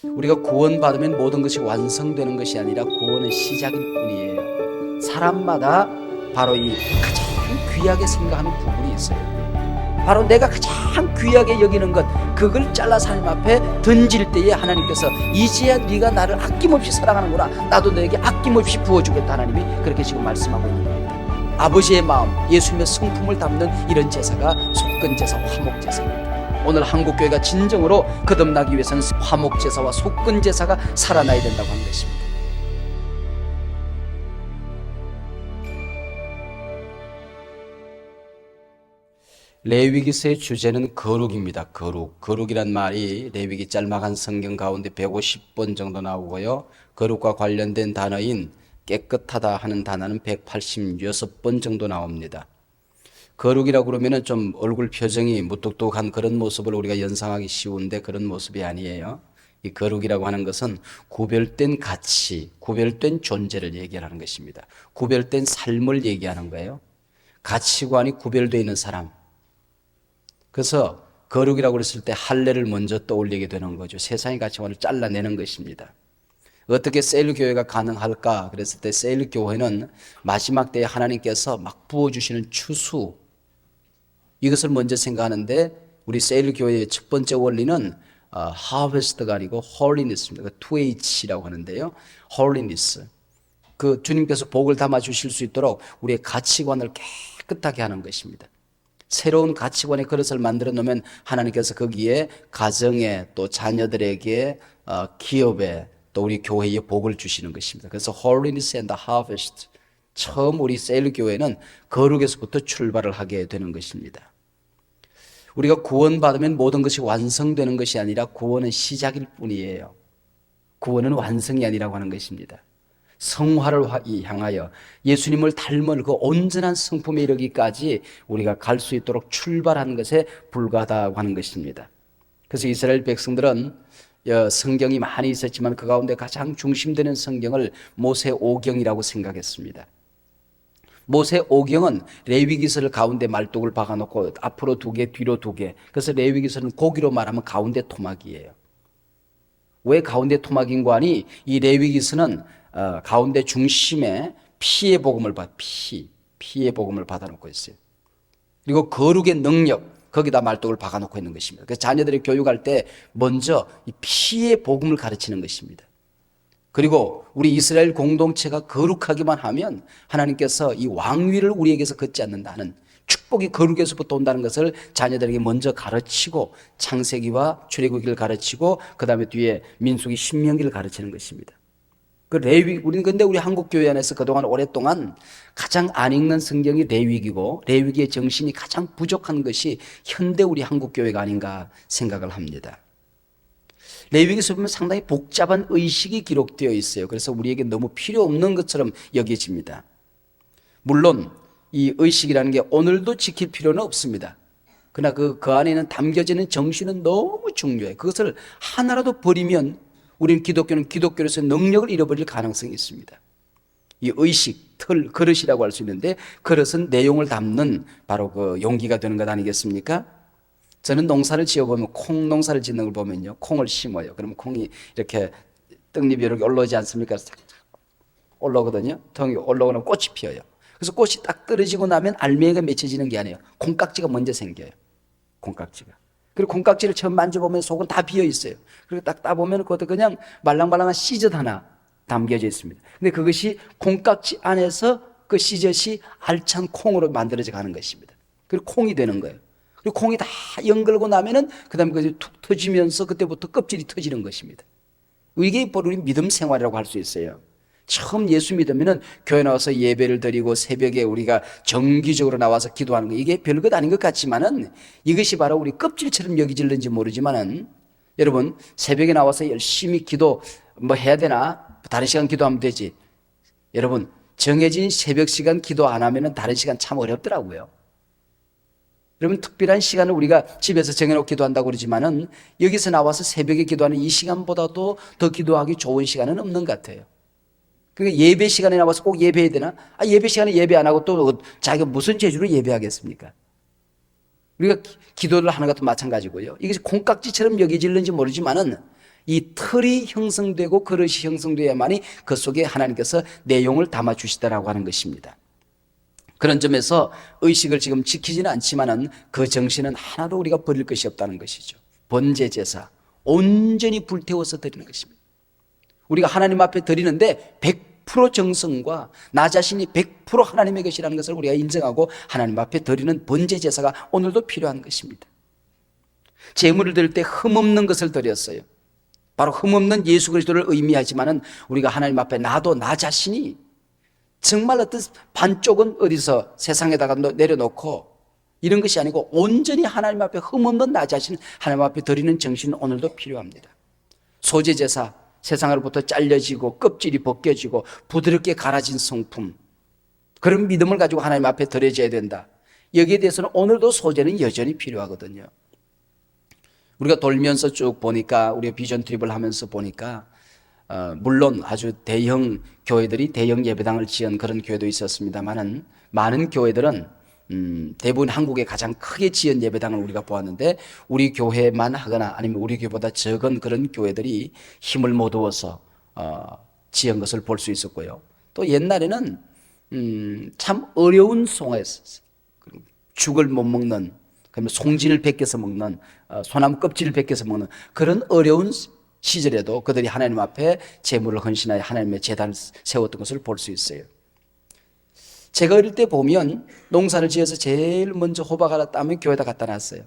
우리가 구원받으면 모든 것이 완성되는 것이 아니라 구원은 시작일 뿐이에요. 사람마다 바로 이 가장 귀하게 생각하는 부분이 있어요. 바로 내가 가장 귀하게 여기는 것, 그걸 잘라서 하나님 앞에 던질 때에 하나님께서 이제야 네가 나를 아낌없이 사랑하는구나, 나도 너에게 아낌없이 부어주겠다, 하나님이 그렇게 지금 말씀하고 있는 겁니다. 아버지의 마음, 예수님의 성품을 담는 이런 제사가 속건제사, 화목제사입니다. 오늘 한국교회가 진정으로 거듭나기 위해서는 화목제사와 속건제사가 살아나야 된다고 하는 것입니다. 레위기서의 주제는 거룩입니다. 거룩이란 말이 레위기 짤막한 성경 가운데 150번 정도 나오고요. 거룩과 관련된 단어인 깨끗하다 하는 단어는 186번 정도 나옵니다. 거룩이라고 그러면은 좀 얼굴 표정이 무뚝뚝한 그런 모습을 우리가 연상하기 쉬운데 그런 모습이 아니에요. 이 거룩이라고 하는 것은 구별된 가치, 구별된 존재를 얘기하는 것입니다. 구별된 삶을 얘기하는 거예요. 가치관이 구별되어 있는 사람. 그래서 거룩이라고 그랬을 때 할례를 먼저 떠올리게 되는 거죠. 세상의 가치관을 잘라내는 것입니다. 어떻게 세일교회가 가능할까? 그랬을 때 세일교회는 마지막 때에 하나님께서 막 부어주시는 추수, 이것을 먼저 생각하는데 우리 세일교회의 첫 번째 원리는 harvest가 아니고 holiness입니다. 2H라고 하는데요. holiness. 그 주님께서 복을 담아 주실 수 있도록 우리의 가치관을 깨끗하게 하는 것입니다. 새로운 가치관의 그릇을 만들어 놓으면 하나님께서 거기에 가정에, 또 자녀들에게, 기업에, 또 우리 교회에 복을 주시는 것입니다. 그래서 holiness and harvest, 처음 우리 세일교회는 거룩에서부터 출발을 하게 되는 것입니다. 우리가 구원받으면 모든 것이 완성되는 것이 아니라 구원은 시작일 뿐이에요. 구원은 완성이 아니라고 하는 것입니다. 성화를 향하여 예수님을 닮은 그 온전한 성품에 이르기까지 우리가 갈 수 있도록 출발하는 것에 불과하다고 하는 것입니다. 그래서 이스라엘 백성들은 성경이 많이 있었지만 그 가운데 가장 중심되는 성경을 모세오경이라고 생각했습니다. 모세오경은 레위기서를 가운데 말뚝을 박아놓고 앞으로 2개, 뒤로 2개. 그래서 레위기서는 고기로 말하면 가운데 토막이에요. 왜 가운데 토막인고 하니 이 레위기서는 가운데 중심에 피의 복음을 피의 복음을 받아놓고 있어요. 그리고 거룩의 능력, 거기다 말뚝을 박아놓고 있는 것입니다. 그래서 자녀들이 교육할 때 먼저 이 피의 복음을 가르치는 것입니다. 그리고 우리 이스라엘 공동체가 거룩하기만 하면 하나님께서 이 왕위를 우리에게서 걷지 않는다는, 축복이 거룩에서부터 온다는 것을 자녀들에게 먼저 가르치고 창세기와 출애굽기를 가르치고 그 다음에 뒤에 민수기, 신명기를 가르치는 것입니다. 우리는 근데 우리 한국교회 안에서 그동안 오랫동안 가장 안 읽는 성경이 레위기고 레위기의 정신이 가장 부족한 것이 현대 우리 한국교회가 아닌가 생각을 합니다. 레위기서 보면 상당히 복잡한 의식이 기록되어 있어요. 그래서 우리에게 너무 필요 없는 것처럼 여겨집니다. 물론 이 의식이라는 게 오늘도 지킬 필요는 없습니다. 그러나 그 안에는 담겨지는 정신은 너무 중요해요. 그것을 하나라도 버리면 우리는 기독교로서 능력을 잃어버릴 가능성이 있습니다. 이 의식, 그릇이라고 할 수 있는데 그릇은 내용을 담는 바로 그 용기가 되는 것 아니겠습니까? 저는 농사를 지어보면, 콩 농사를 짓는 걸 보면요, 콩을 심어요. 그러면 콩이 이렇게 떡잎이 이렇게 올라오지 않습니까? 올라오거든요. 덩이 올라오면 꽃이 피어요. 그래서 꽃이 딱 떨어지고 나면 알맹이가 맺혀지는 게 아니에요. 콩깍지가 먼저 생겨요. 콩깍지가. 그리고 콩깍지를 처음 만져보면 속은 다 비어 있어요. 그리고 딱 따보면 그것도 그냥 말랑말랑한 씨젓 하나 담겨져 있습니다. 근데 그것이 콩깍지 안에서 그 씨젓이 알찬 콩으로 만들어져 가는 것입니다. 그리고 콩이 되는 거예요. 그리고 콩이 다 연결고 나면은 그 다음에 그것이 툭 터지면서 그때부터 껍질이 터지는 것입니다. 이게 바로 우리 믿음 생활이라고 할 수 있어요. 처음 예수 믿으면은 교회 나와서 예배를 드리고 새벽에 우리가 정기적으로 나와서 기도하는 거, 이게 별것 아닌 것 같지만은 이것이 바로 우리 껍질처럼 여기질는지 모르지만은 여러분, 새벽에 나와서 열심히 기도 해야 되나? 다른 시간 기도하면 되지. 여러분, 정해진 새벽 시간 기도 안 하면은 다른 시간 참 어렵더라고요. 여러분, 특별한 시간을 우리가 집에서 정해놓고 기도한다고 그러지만은 여기서 나와서 새벽에 기도하는 이 시간보다도 더 기도하기 좋은 시간은 없는 것 같아요. 그러니까 예배 시간에 나와서 꼭 예배해야 되나? 예배 시간에 예배 안 하고 또 자기가 무슨 재주로 예배하겠습니까? 우리가 기도를 하는 것도 마찬가지고요. 이것이 콩깍지처럼 여겨질는지 모르지만은 이 틀이 형성되고 그릇이 형성되어야만이 그 속에 하나님께서 내용을 담아주시더라고 하는 것입니다. 그런 점에서 의식을 지금 지키지는 않지만은 그 정신은 하나도 우리가 버릴 것이 없다는 것이죠. 번제제사 온전히 불태워서 드리는 것입니다. 우리가 하나님 앞에 드리는데 100% 정성과 나 자신이 100% 하나님의 것이라는 것을 우리가 인정하고 하나님 앞에 드리는 번제제사가 오늘도 필요한 것입니다. 제물을 드릴 때 흠없는 것을 드렸어요. 바로 흠없는 예수 그리스도를 의미하지만은 우리가 하나님 앞에 나도 나 자신이 정말 어떤 반쪽은 어디서 세상에다가 내려놓고 이런 것이 아니고 온전히 하나님 앞에 흠없는 나 자신 하나님 앞에 드리는 정신은 오늘도 필요합니다. 소제제사, 세상으로부터 잘려지고 껍질이 벗겨지고 부드럽게 갈아진 성품, 그런 믿음을 가지고 하나님 앞에 드려져야 된다. 여기에 대해서는 오늘도 소제는 여전히 필요하거든요. 우리가 돌면서 쭉 보니까, 우리가 비전 트립을 하면서 보니까 물론 아주 대형 교회들이 대형 예배당을 지은 그런 교회도 있었습니다만은 많은 교회들은 대부분 한국에 가장 크게 지은 예배당을 우리가 보았는데 우리 교회만 하거나 아니면 우리 교회보다 적은 그런 교회들이 힘을 모두어서 지은 것을 볼 수 있었고요. 또 옛날에는 참 어려운 송화였었어요. 죽을 못 먹는, 그러면 송진을 벗겨서 먹는, 소나무 껍질을 벗겨서 먹는 그런 어려운 시절에도 그들이 하나님 앞에 제물을 헌신하여 하나님의 제단을 세웠던 것을 볼 수 있어요. 제가 어릴 때 보면 농사를 지어서 제일 먼저 호박 하나 따면 교회에다 갖다 놨어요.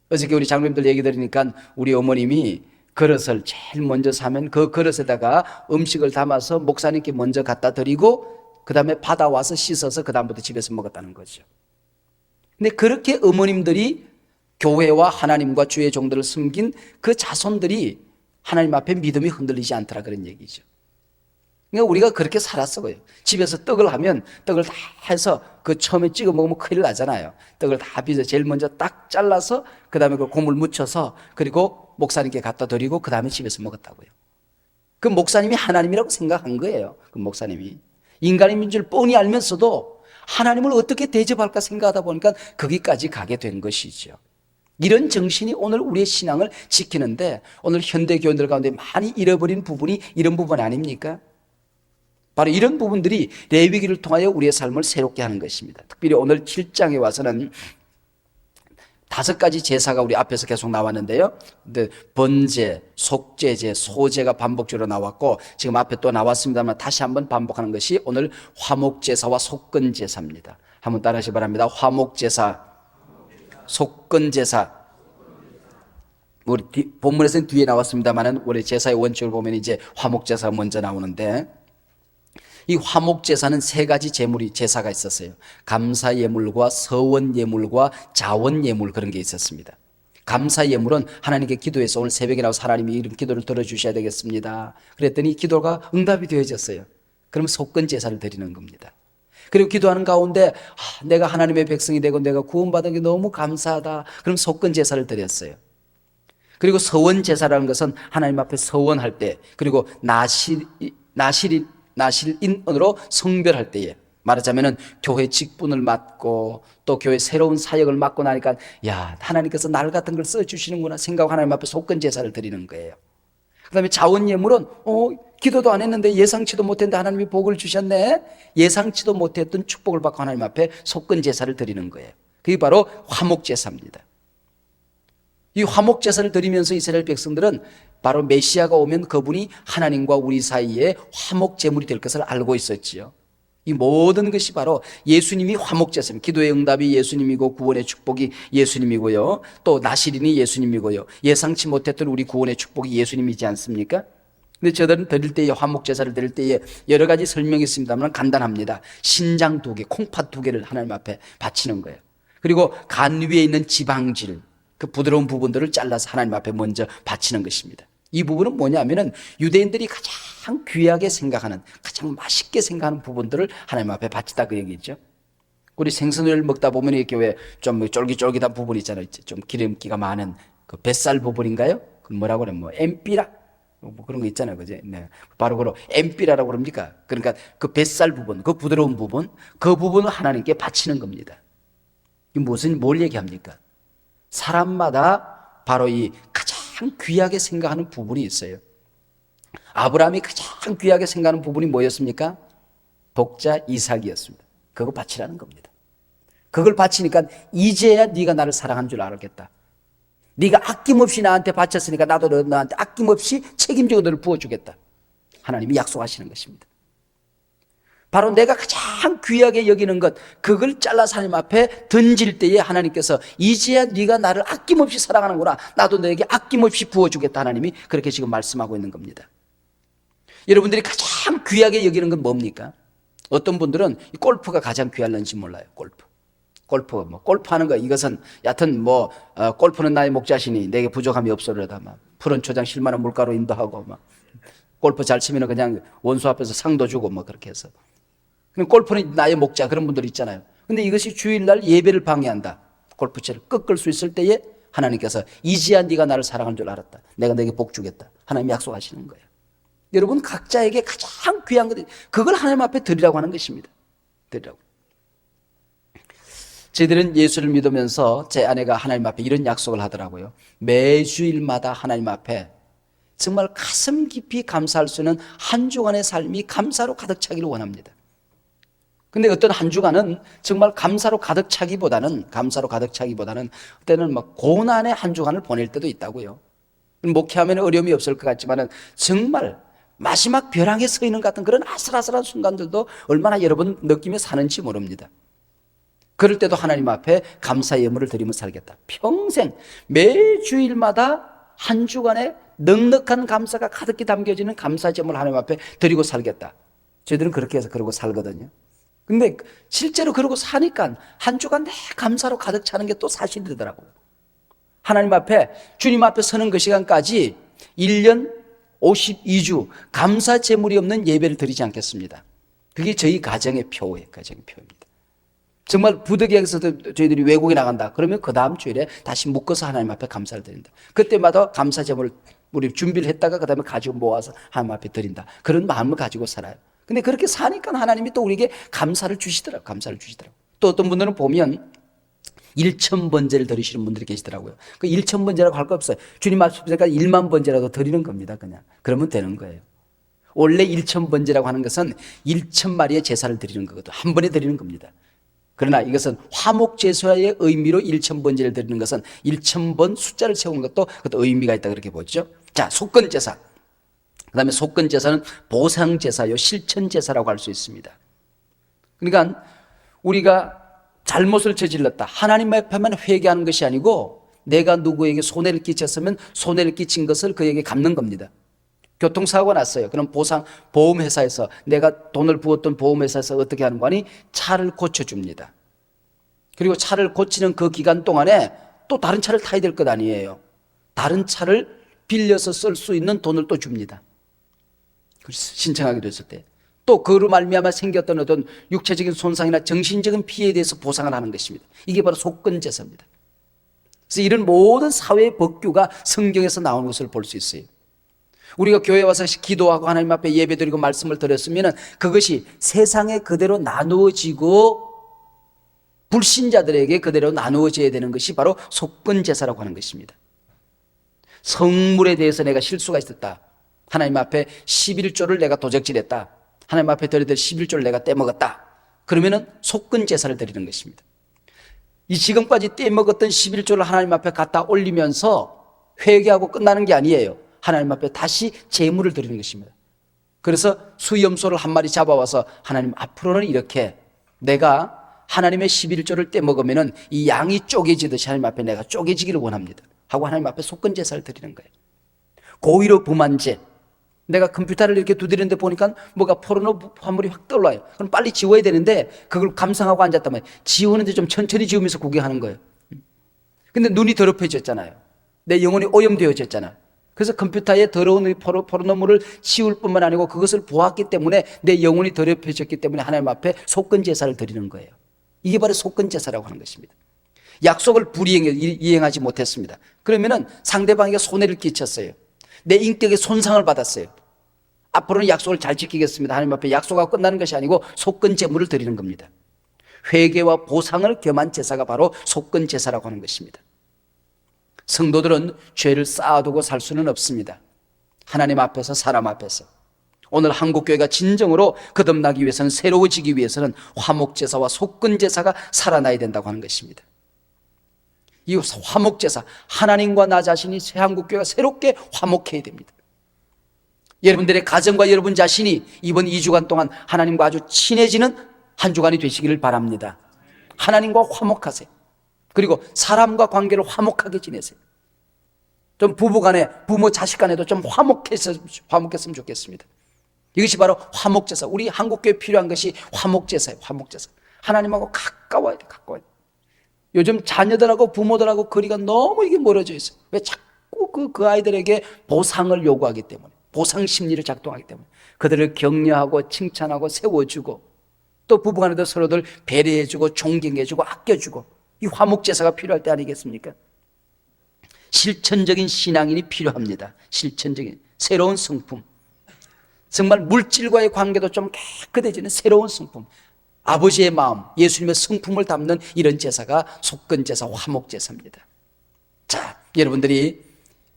어저께 우리 장로님들 얘기 들으니까 우리 어머님이 그릇을 제일 먼저 사면 그 그릇에다가 음식을 담아서 목사님께 먼저 갖다 드리고 그 다음에 받아와서 씻어서 그 다음부터 집에서 먹었다는 거죠. 근데 그렇게 어머님들이 교회와 하나님과 주의 종들을 섬긴 그 자손들이 하나님 앞에 믿음이 흔들리지 않더라, 그런 얘기죠. 그러니까 우리가 그렇게 살았어요. 집에서 떡을 하면 떡을 다 해서 그 처음에 찍어 먹으면 큰일 나잖아요. 떡을 다 빚어 제일 먼저 딱 잘라서 그 다음에 그 고물 묻혀서 그리고 목사님께 갖다 드리고 그 다음에 집에서 먹었다고요. 그 목사님이 하나님이라고 생각한 거예요. 그 목사님이 인간인 줄 뻔히 알면서도 하나님을 어떻게 대접할까 생각하다 보니까 거기까지 가게 된 것이죠. 이런 정신이 오늘 우리의 신앙을 지키는데 오늘 현대 교인들 가운데 많이 잃어버린 부분이 이런 부분 아닙니까? 바로 이런 부분들이 레위기를 통하여 우리의 삶을 새롭게 하는 것입니다. 특별히 오늘 7장에 와서는 5가지 제사가 우리 앞에서 계속 나왔는데요. 번제, 속제제, 소제가 반복적으로 나왔고 지금 앞에 또 나왔습니다만 다시 한번 반복하는 것이 오늘 화목제사와 속건제사입니다. 한번 따라하시기 바랍니다. 화목제사, 속건제사. 우리 본문에서는 뒤에 나왔습니다만 우리 제사의 원칙을 보면 이제 화목제사가 먼저 나오는데 이 화목제사는 3가지 제사가 있었어요. 감사예물과 서원예물과 자원예물, 그런 게 있었습니다. 감사예물은 하나님께 기도해서 오늘 새벽에 나와서 하나님이 이런 기도를 들어주셔야 되겠습니다. 그랬더니 기도가 응답이 되어졌어요. 그럼 속건제사를 드리는 겁니다. 그리고 기도하는 가운데 내가 하나님의 백성이 되고 내가 구원받은 게 너무 감사하다. 그럼 속건제사를 드렸어요. 그리고 서원제사라는 것은 하나님 앞에 서원할 때, 그리고 나실인으로 성별할 때에, 말하자면은 교회 직분을 맡고 또 교회 새로운 사역을 맡고 나니까 야, 하나님께서 날 같은 걸 써주시는구나 생각하고 하나님 앞에 속건제사를 드리는 거예요. 그 다음에 자원예물은 기도도 안 했는데 예상치도 못했는데 하나님이 복을 주셨네. 예상치도 못했던 축복을 받고 하나님 앞에 속건제사를 드리는 거예요. 그게 바로 화목제사입니다. 이 화목제사를 드리면서 이스라엘 백성들은 바로 메시아가 오면 그분이 하나님과 우리 사이에 화목제물이 될 것을 알고 있었지요. 이 모든 것이 바로 예수님이 화목제사입니다. 기도의 응답이 예수님이고 구원의 축복이 예수님이고요. 또 나실인이 예수님이고요. 예상치 못했던 우리 구원의 축복이 예수님이지 않습니까? 근데 저들은 드릴 때에 화목제사를 드릴 때에 여러 가지 설명이 있습니다만 간단합니다. 신장 2개, 콩팥 2개를 하나님 앞에 바치는 거예요. 그리고 간 위에 있는 지방질, 그 부드러운 부분들을 잘라서 하나님 앞에 먼저 바치는 것입니다. 이 부분은 뭐냐면은 유대인들이 가장 귀하게 생각하는, 가장 맛있게 생각하는 부분들을 하나님 앞에 바치다, 그 얘기죠. 우리 생선회를 먹다 보면 이렇게 왜 좀 쫄깃쫄깃한 부분 있잖아요. 좀 기름기가 많은 그 뱃살 부분인가요? 그 뭐라고 그래? 엠피라? 뭐 그런 거 있잖아요. 그죠? 네. 바로 그런 엠피라라고 그럽니까? 그러니까 그 뱃살 부분, 그 부드러운 부분, 그 부분을 하나님께 바치는 겁니다. 이 뭘 얘기합니까? 사람마다 바로 이 가장 귀하게 생각하는 부분이 있어요. 아브라함이 가장 귀하게 생각하는 부분이 뭐였습니까? 독자 이삭이었습니다. 그거 바치라는 겁니다. 그걸 바치니까 이제야 네가 나를 사랑하는 줄 알겠다. 네가 아낌없이 나한테 바쳤으니까 나도 너한테 아낌없이 책임지고 너를 부어주겠다. 하나님이 약속하시는 것입니다. 바로 내가 가장 귀하게 여기는 것, 그걸 잘라서 하나님 앞에 던질 때에 하나님께서 이제야 네가 나를 아낌없이 사랑하는구나, 나도 너에게 아낌없이 부어주겠다. 하나님이 그렇게 지금 말씀하고 있는 겁니다. 여러분들이 가장 귀하게 여기는 건 뭡니까? 어떤 분들은 골프가 가장 귀할는지 몰라요. 골프하는 거, 이것은 여하튼 골프는 나의 목자시니 내게 부족함이 없으려다 막 푸른 초장 실만한 물가로 인도하고 막 골프 잘 치면 그냥 원수 앞에서 상도 주고 뭐 그렇게 해서. 그럼 골프는 나의 목자, 그런 분들 있잖아요. 근데 이것이 주일날 예배를 방해한다. 골프채를 꺾을 수 있을 때에 하나님께서 이제야 네가 나를 사랑할 줄 알았다. 내가 너에게 복 주겠다. 하나님 약속하시는 거예요. 여러분 각자에게 가장 귀한 것, 그걸 하나님 앞에 드리라고 하는 것입니다. 드리라고. 저희들은 예수를 믿으면서 제 아내가 하나님 앞에 이런 약속을 하더라고요. 매주일마다 하나님 앞에 정말 가슴 깊이 감사할 수 있는 한 주간의 삶이 감사로 가득 차기를 원합니다. 근데 어떤 한 주간은 정말 감사로 가득 차기보다는 그때는 막 고난의 한 주간을 보낼 때도 있다고요. 목회하면 어려움이 없을 것 같지만은 정말 마지막 벼랑에 서 있는 것 같은 그런 아슬아슬한 순간들도 얼마나 여러분 느끼며 사는지 모릅니다. 그럴 때도 하나님 앞에 감사의 예물을 드리며 살겠다. 평생 매주일마다 한 주간에 넉넉한 감사가 가득히 담겨지는 감사의 제물을 하나님 앞에 드리고 살겠다. 저희들은 그렇게 해서 그러고 살거든요. 근데 실제로 그러고 사니까 한 주간 내 감사로 가득 차는 게 또 사실이더라고요. 하나님 앞에, 주님 앞에 서는 그 시간까지 1년 52주 감사 제물이 없는 예배를 드리지 않겠습니다. 그게 저희 가정의 표예요. 가정의 표입니다. 정말 부득이해서도 저희들이 외국에 나간다 그러면 그 다음 주일에 다시 묶어서 하나님 앞에 감사를 드린다. 그때마다 감사 제물을 우리 준비를 했다가 그 다음에 가지고 모아서 하나님 앞에 드린다. 그런 마음을 가지고 살아요. 근데 그렇게 사니까 하나님이 또 우리에게 감사를 주시더라고요. 또 어떤 분들은 보면 1,000번제를 드리시는 분들이 계시더라고요. 그 1,000번제라고 할 거 없어요. 주님 앞에까지 1만 번제라도 드리는 겁니다. 그냥 그러면 되는 거예요. 원래 1,000번제라고 하는 것은 1,000마리의 제사를 드리는 거거든요. 한 번에 드리는 겁니다. 그러나 이것은 화목제사의 의미로 1,000번제를 드리는 것은 1,000번 숫자를 세우는 것도 그것도 의미가 있다, 그렇게 보죠. 자, 속건제사. 그 다음에 속건제사는 보상제사요, 실천제사라고 할 수 있습니다. 그러니까 우리가 잘못을 저질렀다, 하나님 앞에만 회개하는 것이 아니고 내가 누구에게 손해를 끼쳤으면 손해를 끼친 것을 그에게 갚는 겁니다. 교통사고가 났어요. 그럼 보험회사에서, 내가 돈을 부었던 보험회사에서 어떻게 하는 거니? 차를 고쳐줍니다. 그리고 차를 고치는 그 기간 동안에 또 다른 차를 타야 될 것 아니에요. 다른 차를 빌려서 쓸 수 있는 돈을 또 줍니다. 신청하게 됐을 때. 또 그로 말미암아 생겼던 어떤 육체적인 손상이나 정신적인 피해에 대해서 보상을 하는 것입니다. 이게 바로 속건제사입니다. 그래서 이런 모든 사회의 법규가 성경에서 나오는 것을 볼 수 있어요. 우리가 교회에 와서 기도하고 하나님 앞에 예배드리고 말씀을 드렸으면 그것이 세상에 그대로 나누어지고 불신자들에게 그대로 나누어져야 되는 것이 바로 속건제사라고 하는 것입니다. 성물에 대해서 내가 실수가 있었다, 하나님 앞에 11조를 내가 도적질했다, 하나님 앞에 드려야 될 11조를 내가 떼먹었다, 그러면은 속건제사를 드리는 것입니다. 이 지금까지 떼먹었던 11조를 하나님 앞에 갖다 올리면서 회개하고 끝나는 게 아니에요. 하나님 앞에 다시 제물을 드리는 것입니다. 그래서 수염소를 한 마리 잡아와서 하나님, 앞으로는 이렇게 내가 하나님의 11조를 떼먹으면은 이 양이 쪼개지듯이 하나님 앞에 내가 쪼개지기를 원합니다 하고 하나님 앞에 속건제사를 드리는 거예요. 고의로 범한 죄, 내가 컴퓨터를 이렇게 두드리는데 보니까 뭐가 포르노 화물이 확 떠올라요. 그럼 빨리 지워야 되는데 그걸 감상하고 앉았단 말이에요. 지우는데 좀 천천히 지우면서 구경하는 거예요. 근데 눈이 더럽혀졌잖아요. 내 영혼이 오염되어졌잖아요. 그래서 컴퓨터에 더러운 포르노물을 지울 뿐만 아니고 그것을 보았기 때문에 내 영혼이 더럽혀졌기 때문에 하나님 앞에 속건제사를 드리는 거예요. 이게 바로 속건제사라고 하는 것입니다. 약속을 이행하지 못했습니다. 그러면은 상대방에게 손해를 끼쳤어요. 내 인격에 손상을 받았어요. 앞으로는 약속을 잘 지키겠습니다, 하나님 앞에 약속하고 끝나는 것이 아니고 속건제물을 드리는 겁니다. 회개와 보상을 겸한 제사가 바로 속건제사라고 하는 것입니다. 성도들은 죄를 쌓아두고 살 수는 없습니다. 하나님 앞에서, 사람 앞에서. 오늘 한국교회가 진정으로 거듭나기 위해서는, 새로워지기 위해서는 화목제사와 속건제사가 살아나야 된다고 하는 것입니다. 이 화목제사, 하나님과 나 자신이 새한국교회가 새롭게 화목해야 됩니다. 여러분들의 가정과 여러분 자신이 이번 2주간 동안 하나님과 아주 친해지는 한 주간이 되시기를 바랍니다. 하나님과 화목하세요. 그리고 사람과 관계를 화목하게 지내세요. 좀 부부간에, 부모 자식 간에도 좀 화목했으면 좋겠습니다. 이것이 바로 화목제사. 우리 한국교회에 필요한 것이 화목제사예요. 화목제사. 하나님하고 가까워야 돼. 가까워야 돼. 요즘 자녀들하고 부모들하고 거리가 너무 이게 멀어져 있어요. 왜? 자꾸 그 아이들에게 보상을 요구하기 때문에, 보상 심리를 작동하기 때문에. 그들을 격려하고 칭찬하고 세워주고, 또 부부간에도 서로들 배려해주고 존경해주고 아껴주고, 이 화목제사가 필요할 때 아니겠습니까? 실천적인 신앙인이 필요합니다. 실천적인 새로운 성품, 정말 물질과의 관계도 좀 깨끗해지는 새로운 성품, 아버지의 마음, 예수님의 성품을 담는 이런 제사가 속건제사, 화목제사입니다. 자, 여러분들이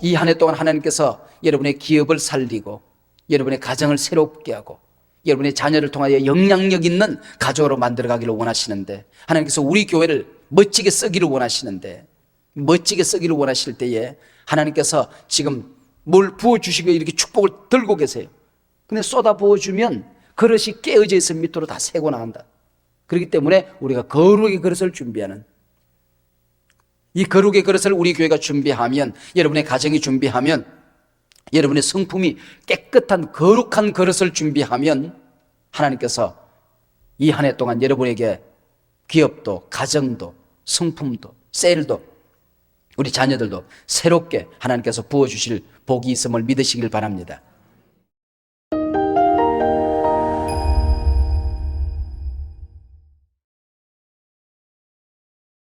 이 한 해 동안 하나님께서 여러분의 기업을 살리고 여러분의 가정을 새롭게 하고 여러분의 자녀를 통하여 영향력 있는 가족으로 만들어가기를 원하시는데, 하나님께서 우리 교회를 멋지게 쓰기를 원하시는데, 멋지게 쓰기를 원하실 때에 하나님께서 지금 뭘 부어주시고 이렇게 축복을 들고 계세요. 근데 쏟아 부어주면 그릇이 깨어져 있어 밑으로 다 새고 나간다. 그렇기 때문에 우리가 거룩의 그릇을 준비하는, 이 거룩의 그릇을 우리 교회가 준비하면, 여러분의 가정이 준비하면, 여러분의 성품이 깨끗한 거룩한 그릇을 준비하면 하나님께서 이 한 해 동안 여러분에게 기업도 가정도 성품도 셀도 우리 자녀들도 새롭게 하나님께서 부어주실 복이 있음을 믿으시길 바랍니다.